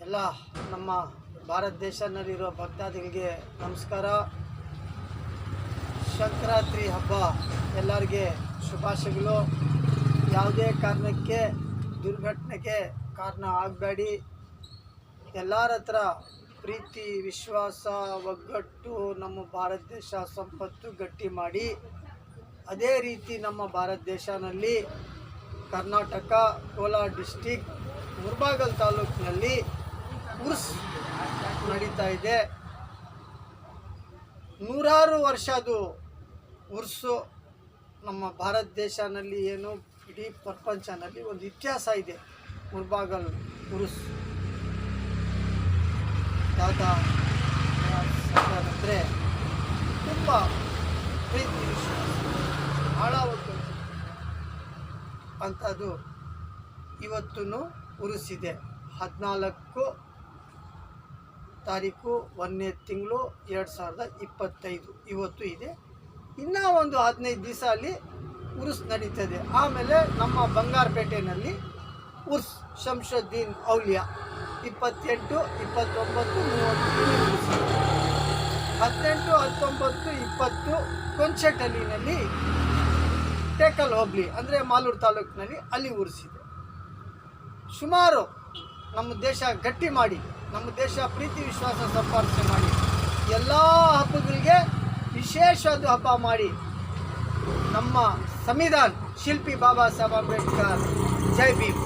ಎಲ್ಲ ನಮ್ಮ ಭಾರತ ದೇಶದಲ್ಲಿರೋ ಭಕ್ತಾದಿಗಳಿಗೆ ನಮಸ್ಕಾರ. ಸಂಕ್ರಾಂತಿ ಹಬ್ಬ ಎಲ್ಲರಿಗೆ ಶುಭಾಶಯಗಳು. ಯಾವುದೇ ಕಾರಣಕ್ಕೆ ದುರ್ಘಟನೆಗೆ ಕಾರಣ ಆಗಬೇಡಿ. ಎಲ್ಲರ ಹತ್ರ ಪ್ರೀತಿ, ವಿಶ್ವಾಸ, ಒಗ್ಗಟ್ಟು ನಮ್ಮ ಭಾರತ ದೇಶ ಸಂಪತ್ತು ಗಟ್ಟಿ ಮಾಡಿ. ಅದೇ ರೀತಿ ನಮ್ಮ ಭಾರತ ದೇಶದಲ್ಲಿ ಕರ್ನಾಟಕ ಕೋಲಾರ ಡಿಸ್ಟಿಕ್ ಮುಳಬಾಗಿಲು ತಾಲೂಕಿನಲ್ಲಿ ಉರ್ಸ್ ನಡೀತಾ ಇದೆ. ನೂರಾರು ವರ್ಷದ್ದು ಉರ್ಸು. ನಮ್ಮ ಭಾರತ ದೇಶದಲ್ಲಿ ಏನು ಇಡೀ ಪ್ರಪಂಚನಲ್ಲಿ ಒಂದು ಇತಿಹಾಸ ಇದೆ. ಮುಳಬಾಗಿಲು ಉರ್ಸ್ ದಾದಾ ಅಂದರೆ ತುಂಬ ಪ್ರೀತಿ, ಆಳವಾಗಿ ಅಂಥದ್ದು ಇವತ್ತೂ ಉರುಸಿದೆ. 14 ತಾರೀಕು 1ನೇ ತಿಂಗಳು 2025 ಇವತ್ತು ಇದೆ. ಇನ್ನೂ ಒಂದು 15 ದಿವಸ ಅಲ್ಲಿ ಉರುಸ್ ನಡೀತದೆ. ಆಮೇಲೆ ನಮ್ಮ ಬಂಗಾರಪೇಟೆಯಲ್ಲಿ ಉರ್ಸ್ ಶಂಷುದ್ದೀನ್ ಔಲಿಯಾ 28, 29, 30 18, 19, 20 ಕೊಂಚಟಳ್ಳಿನಲ್ಲಿ ಟೇಕಲ್ ಹೋಬಳಿ ಅಂದರೆ ಮಾಲೂರು ತಾಲೂಕಿನಲ್ಲಿ ಅಲ್ಲಿ ಉರಿಸಿದೆ. ಸುಮಾರು ನಮ್ಮ ದೇಶ ಗಟ್ಟಿ ಮಾಡಿ, ನಮ್ಮ ದೇಶ ಪ್ರೀತಿ ವಿಶ್ವಾಸ ಸಂಪಾದನೆ ಮಾಡಿ, ಎಲ್ಲ ಹಬ್ಬಗಳಿಗೆ ವಿಶೇಷವಾದ ಹಬ್ಬ ಮಾಡಿ, ನಮ್ಮ ಸಂವಿಧಾನ ಶಿಲ್ಪಿ ಬಾಬಾ ಸಾಹೇಬ್ ಅಂಬೇಡ್ಕರ್ ಜೈ ಭೀಮ್.